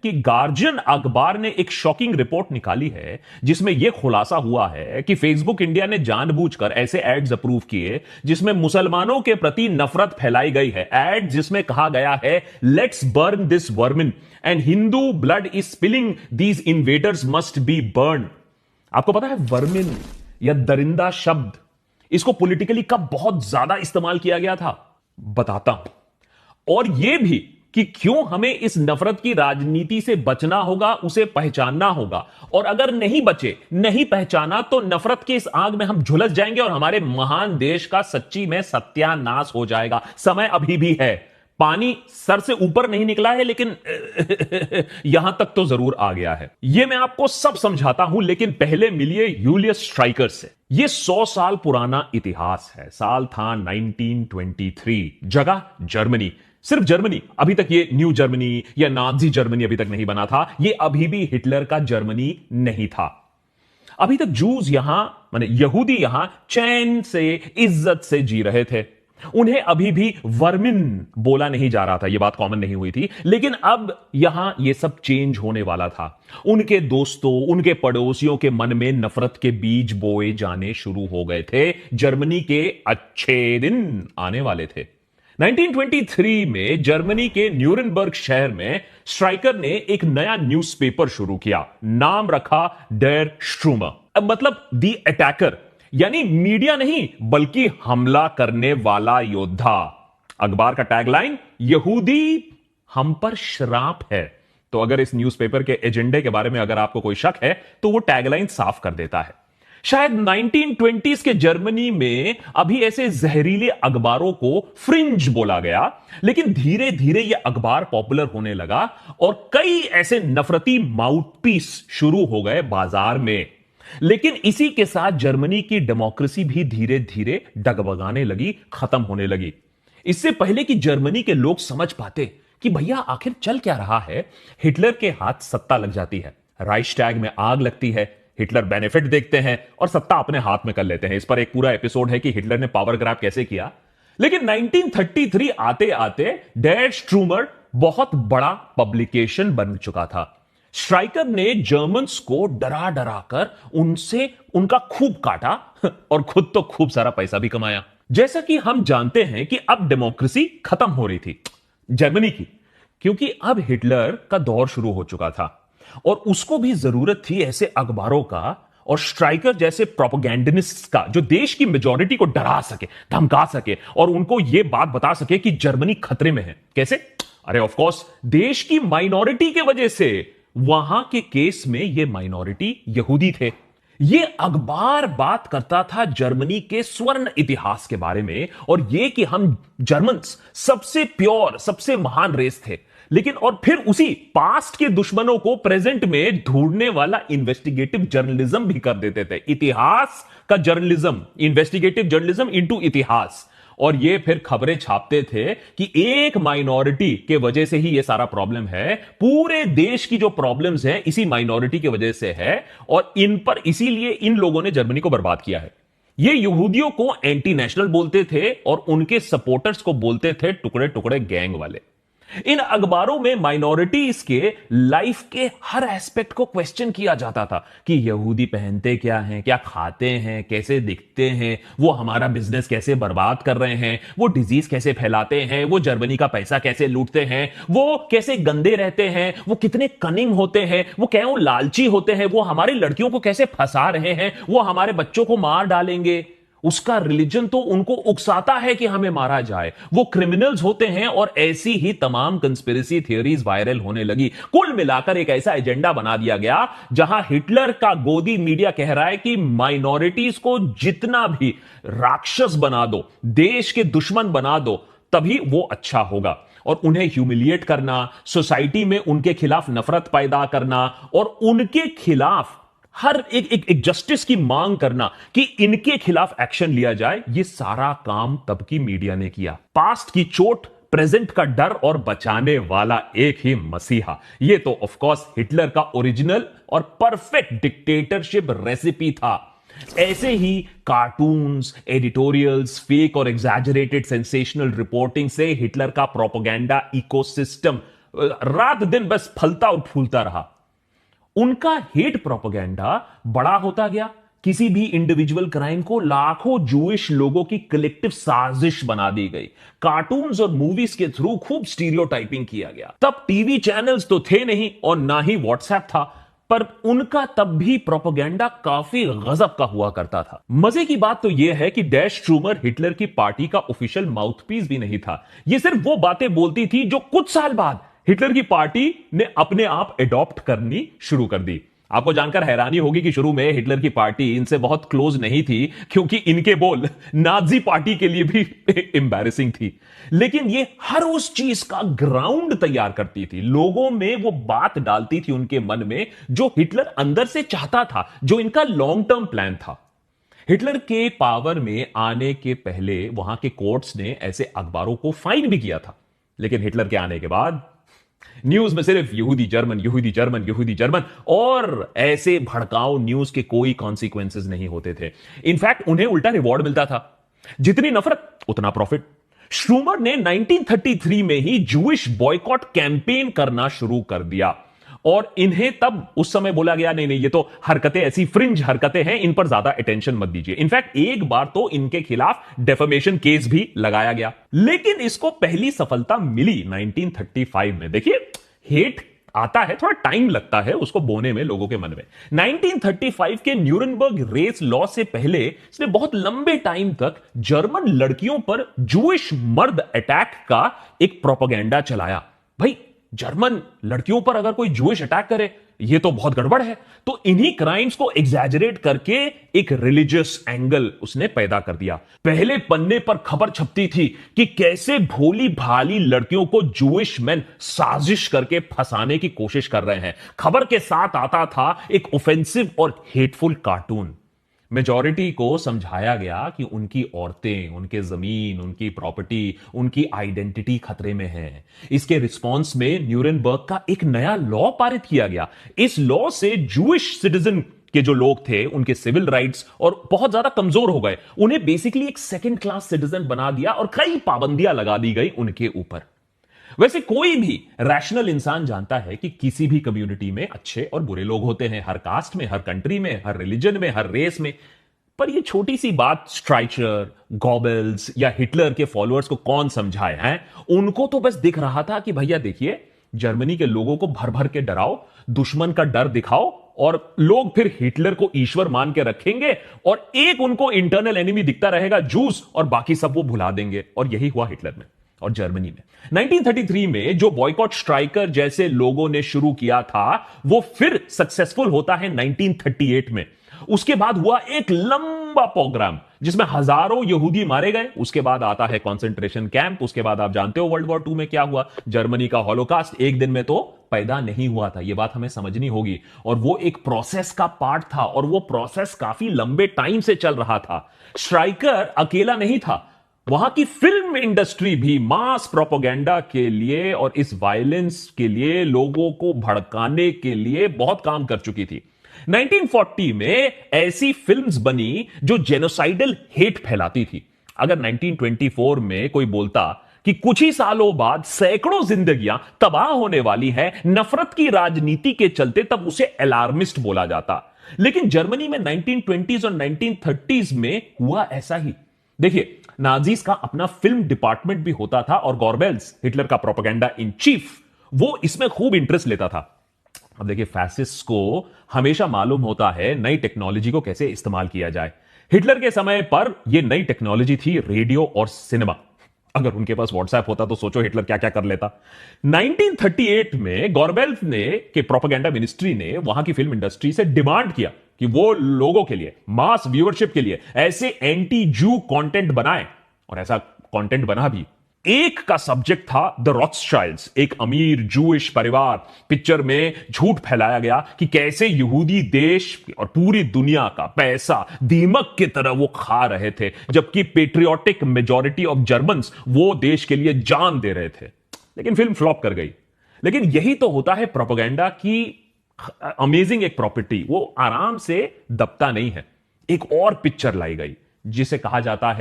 कि गार्जियन अखबार ने एक शॉकिंग रिपोर्ट निकाली है जिसमें यह खुलासा हुआ है कि फेसबुक इंडिया ने जानबूझकर ऐसे एड्स अप्रूव किए जिसमें मुसलमानों के प्रति नफरत फैलाई गई है। एड जिसमें कहा गया है let's burn this vermin and Hindu blood is spilling these invaders must be burn. आपको पता है वर्मिन या दरिंदा शब्द, इसको पॉलिटिकली कब बहुत ज्यादा इस्तेमाल किया गया था, बताता हूं। और यह भी कि क्यों हमें इस नफरत की राजनीति से बचना होगा, उसे पहचानना होगा, और अगर नहीं बचे, नहीं पहचाना तो नफरत की इस आग में हम झुलस जाएंगे और हमारे महान देश का सच्ची में सत्यानाश हो जाएगा। समय अभी भी है, पानी सर से ऊपर नहीं निकला है, लेकिन यहां तक तो जरूर आ गया है। यह मैं आपको सब समझाता हूं, लेकिन पहले मिलिए यूलियस स्ट्राइकर से। यह 100 साल पुराना इतिहास है। साल था 1923, जगह जर्मनी। सिर्फ जर्मनी, अभी तक ये न्यू जर्मनी या नाजी जर्मनी अभी तक नहीं बना था। यह अभी भी हिटलर का जर्मनी नहीं था। अभी तक जूस यहां, माने यहूदी यहां चैन से, इज्जत से जी रहे थे। उन्हें अभी भी वर्मिन बोला नहीं जा रहा था, यह बात कॉमन नहीं हुई थी। लेकिन अब यहां यह सब चेंज होने वाला था। उनके दोस्तों, उनके पड़ोसियों के मन में नफरत के बीज बोए जाने शुरू हो गए थे। जर्मनी के अच्छे दिन आने वाले थे। 1923 में जर्मनी के न्यूरेनबर्ग शहर में स्ट्राइकर ने एक नया न्यूज़पेपर शुरू किया। नाम रखा डेर स्ट्रूमर, मतलब दी अटैकर, यानी मीडिया नहीं बल्कि हमला करने वाला योद्धा। अखबार का टैगलाइन, यहूदी हम पर श्राप है। तो अगर इस न्यूज़पेपर के एजेंडे के बारे में अगर आपको कोई शक है तो वो टैगलाइन साफ कर देता है। शायद 1920s के जर्मनी में अभी ऐसे जहरीले अखबारों को फ्रिंज बोला गया, लेकिन धीरे धीरे यह अखबार पॉपुलर होने लगा और कई ऐसे नफरती माउथपीस शुरू हो गए बाजार में। लेकिन इसी के साथ जर्मनी की डेमोक्रेसी भी धीरे धीरे डगमगाने लगी, खत्म होने लगी। इससे पहले कि जर्मनी के लोग समझ पाते कि भैया आखिर चल क्या रहा है, हिटलर के हाथ सत्ता लग जाती है, राइख्सटैग में आग लगती है। हिटलर बेनिफिट देखते हैं और सत्ता अपने हाथ में कर लेते हैं। इस पर एक पूरा एपिसोड है कि हिटलर ने पावर ग्रैब कैसे किया। लेकिन 1933 आते आते डेर स्ट्रूमर बहुत बड़ा पब्लिकेशन बन चुका था। स्ट्राइकर ने जर्मन्स को डरा डरा कर उनसे उनका खूब काटा और खुद तो खूब सारा पैसा भी कमाया। जैसा कि हम जानते हैं कि अब डेमोक्रेसी खत्म हो रही थी जर्मनी की, क्योंकि अब हिटलर का दौर शुरू हो चुका था और उसको भी जरूरत थी ऐसे अखबारों का और स्ट्राइकर जैसे प्रोपेगेंडिस्ट का जो देश की मेजॉरिटी को डरा सके, धमका सके और उनको यह बात बता सके कि जर्मनी खतरे में है। कैसे? अरे ऑफ कोर्स, देश की माइनॉरिटी के वजह से। वहां के केस में यह माइनॉरिटी यहूदी थे। यह अखबार बात करता था जर्मनी के स्वर्ण इतिहास के बारे में और यह कि हम जर्मन्स सबसे प्योर, सबसे महान रेस थे। लेकिन और फिर उसी पास्ट के दुश्मनों को प्रेजेंट में ढूंढने वाला इन्वेस्टिगेटिव जर्नलिज्म भी कर देते थे। इतिहास का जर्नलिज्म, इन्वेस्टिगेटिव जर्नलिज्म इनटू इतिहास। और ये फिर खबरें छापते थे कि एक माइनॉरिटी के वजह से ही ये सारा प्रॉब्लम है, पूरे देश की जो प्रॉब्लम्स हैं इसी माइनॉरिटी की वजह से है और इन पर इसीलिए इन लोगों ने जर्मनी को बर्बाद किया है। ये यहूदियों को एंटी नेशनल बोलते थे और उनके सपोर्टर्स को बोलते थे टुकड़े टुकड़े गैंग वाले। इन अखबारों में माइनॉरिटीज के लाइफ के हर एस्पेक्ट को क्वेश्चन किया जाता था कि यहूदी पहनते क्या हैं, क्या खाते हैं, कैसे दिखते हैं, वो हमारा बिजनेस कैसे बर्बाद कर रहे हैं, वो डिजीज कैसे फैलाते हैं, वो जर्मनी का पैसा कैसे लूटते हैं, वो कैसे गंदे रहते हैं, वो कितने कनिंग होते हैं, वो क्यों लालची होते हैं, वो हमारी लड़कियों को कैसे फंसा रहे हैं, वो हमारे बच्चों को मार डालेंगे। उसका रिलीजन तो उनको उकसाता है कि हमें मारा जाए, वो क्रिमिनल्स होते हैं और ऐसी ही तमाम कंस्पिरेसी थियरीज वायरल होने लगी। कुल मिलाकर एक ऐसा एजेंडा बना दिया गया जहां हिटलर का गोदी मीडिया कह रहा है कि माइनॉरिटीज को जितना भी राक्षस बना दो, देश के दुश्मन बना दो, तभी वो अच्छा होगा। और उन्हें ह्यूमिलिएट करना, सोसाइटी में उनके खिलाफ नफरत पैदा करना और उनके खिलाफ हर एक जस्टिस की मांग करना कि इनके खिलाफ एक्शन लिया जाए, यह सारा काम तब की मीडिया ने किया। पास्ट की चोट, प्रेजेंट का डर और बचाने वाला एक ही मसीहा। यह तो ऑफ कोर्स हिटलर का ओरिजिनल और परफेक्ट डिक्टेटरशिप रेसिपी था। ऐसे ही कार्टून्स, एडिटोरियल्स, फेक और एग्जैजरेटेड सेंसेशनल रिपोर्टिंग से हिटलर का प्रोपेगेंडा इकोसिस्टम रात दिन बस फलता और फूलता रहा। उनका हेट प्रोपेगेंडा बड़ा होता गया, किसी भी इंडिविजुअल क्राइम को लाखों जूइश लोगों की कलेक्टिव साजिश बना दी गई। कार्टून्स और मूवीज के थ्रू खूब स्टीरियोटाइपिंग किया गया। तब टीवी चैनल्स तो थे नहीं और ना ही व्हाट्सएप था, पर उनका तब भी प्रोपेगेंडा काफी गजब का हुआ करता था। मजे की बात तो यह है कि डैश ट्रूमर हिटलर की पार्टी का ऑफिशियल माउथपीस भी नहीं था। यह सिर्फ वो बातें बोलती थी जो कुछ साल बाद हिटलर की पार्टी ने अपने आप एडॉप्ट करनी शुरू कर दी। आपको जानकर हैरानी होगी कि शुरू में हिटलर की पार्टी इनसे बहुत क्लोज नहीं थी, क्योंकि इनके बोल नाजी पार्टी के लिए भी एम्बैरेसिंग थी। लेकिन ये हर उस चीज का ग्राउंड तैयार करती थी, लोगों में वो बात डालती थी उनके मन में जो हिटलर अंदर से चाहता था, जो इनका लॉन्ग टर्म प्लान था। हिटलर के पावर में आने के पहले वहां के कोर्ट्स ने ऐसे अखबारों को फाइन भी किया था, लेकिन हिटलर के आने के बाद न्यूज में सिर्फ यहूदी जर्मन, यहूदी जर्मन, यहूदी जर्मन, और ऐसे भड़काऊ न्यूज के कोई कॉन्सिक्वेंसेस नहीं होते थे। इनफैक्ट उन्हें उल्टा रिवॉर्ड मिलता था, जितनी नफरत उतना प्रॉफिट। श्रूमर ने 1933 में ही जूइश बॉयकॉट कैंपेन करना शुरू कर दिया, और इन्हें तब उस समय बोला गया नहीं नहीं, ये तो हरकतें ऐसी फ्रिंज हरकतें हैं, इन पर ज्यादा अटेंशन मत दीजिए। इनफैक्ट एक बार तो इनके खिलाफ डेफेमेशन केस भी लगाया गया। लेकिन इसको पहली सफलता मिली 1935 में। देखिए, हेट आता है, थोड़ा टाइम लगता है उसको बोने में लोगों के मन में। 1935 के न्यूरनबर्ग रेस लॉ से पहले इसने बहुत लंबे टाइम तक जर्मन लड़कियों पर जूइश मर्द अटैक का एक प्रोपेगेंडा चलाया। भाई, जर्मन लड़कियों पर अगर कोई जूइश अटैक करे, ये तो बहुत गड़बड़ है। तो इन्हीं क्राइम्स को एग्जैजरेट करके एक रिलीजियस एंगल उसने पैदा कर दिया। पहले पन्ने पर खबर छपती थी कि कैसे भोली भाली लड़कियों को जूइश मैन साजिश करके फंसाने की कोशिश कर रहे हैं। खबर के साथ आता था एक ऑफेंसिव और हेटफुल कार्टून। मेजॉरिटी को समझाया गया कि उनकी औरतें, उनके जमीन, उनकी प्रॉपर्टी, उनकी आइडेंटिटी खतरे में है। इसके रिस्पॉन्स में न्यूरेनबर्ग का एक नया लॉ पारित किया गया। इस लॉ से जूइश सिटीजन के जो लोग थे, उनके सिविल राइट्स और बहुत ज्यादा कमजोर हो गए। उन्हें बेसिकली एक सेकेंड क्लास सिटीजन बना दिया और कई पाबंदियां लगा दी गई उनके ऊपर। वैसे कोई भी रैशनल इंसान जानता है कि किसी भी कम्युनिटी में अच्छे और बुरे लोग होते हैं, हर कास्ट में, हर कंट्री में, हर रिलीजन में, हर रेस में। पर यह छोटी सी बात स्ट्राइचर, गॉबल्स या हिटलर के फॉलोअर्स को कौन समझाए हैं? उनको तो बस दिख रहा था कि भैया देखिए, जर्मनी के लोगों को भर भर के डराओ, दुश्मन का डर दिखाओ, और लोग फिर हिटलर को ईश्वर मान के रखेंगे, और एक उनको इंटरनल एनिमी दिखता रहेगा, जूस, और बाकी सब वो भुला देंगे। और यही हुआ हिटलर में और जर्मनी में। 1933 में जो बॉयकॉट स्ट्राइकर जैसे लोगों ने शुरू किया था, वो फिर सक्सेसफुल होता है 1938 में। उसके बाद हुआ एक लंबा प्रोग्राम जिसमें हजारों यहूदी मारे गए। उसके बाद आता है कॉन्सेंट्रेशन कैंप। उसके बाद आप जानते हो वर्ल्ड वॉर 2 में क्या हुआ, जर्मनी का हॉलोकास्ट एक दिन में तो पैदा नहीं हुआ था। यह बात हमें समझनी होगी। और वो एक प्रोसेस का पार्ट था, और वो प्रोसेस काफी लंबे टाइम से चल रहा था। स्ट्राइकर अकेला नहीं था, वहां की फिल्म इंडस्ट्री भी मास प्रोपेगेंडा के लिए और इस वायलेंस के लिए, लोगों को भड़काने के लिए बहुत काम कर चुकी थी। 1940 में ऐसी फिल्म्स बनी जो जेनोसाइडल हेट फैलाती थी। अगर 1924 में कोई बोलता कि कुछ ही सालों बाद सैकड़ों जिंदगियां तबाह होने वाली है नफरत की राजनीति के चलते, तब उसे अलार्मिस्ट बोला जाता। लेकिन जर्मनी में 1920s और 1930s में हुआ ऐसा ही। देखिए, नाजीज का अपना फिल्म डिपार्टमेंट भी होता था, और गॉर्बेल्स, हिटलर का प्रोपेगेंडा इन चीफ, वो इसमें खूब इंटरेस्ट लेता था। अब देखिए, फैसिस्ट को हमेशा मालूम होता है नई टेक्नोलॉजी को कैसे इस्तेमाल किया जाए। हिटलर के समय पर यह नई टेक्नोलॉजी थी रेडियो और सिनेमा। अगर उनके पास व्हाट्सएप होता तो सोचो हिटलर क्या क्या कर लेता। 1938 में गॉर्बेल्स ने के प्रोपेगेंडा मिनिस्ट्री ने वहां की फिल्म इंडस्ट्री से डिमांड किया कि वो लोगों के लिए, मास व्यूअरशिप के लिए ऐसे एंटी जू कंटेंट बनाए, और ऐसा कंटेंट बना भी। एक का सब्जेक्ट था द रॉथस्चाइल्ड्स, एक अमीर जूइश परिवार। पिक्चर में झूठ फैलाया गया कि कैसे यहूदी देश और पूरी दुनिया का पैसा दीमक की तरह वो खा रहे थे, जबकि पेट्रियोटिक मेजॉरिटी ऑफ जर्मन्स वो देश के लिए जान दे रहे थे। लेकिन फिल्म फ्लॉप कर गई। लेकिन यही तो होता है प्रोपेगेंडा की अमेजिंग एक प्रॉपर्टी, वो आराम से दबता नहीं है। एक और पिक्चर लाई गई जिसे कहा जाता है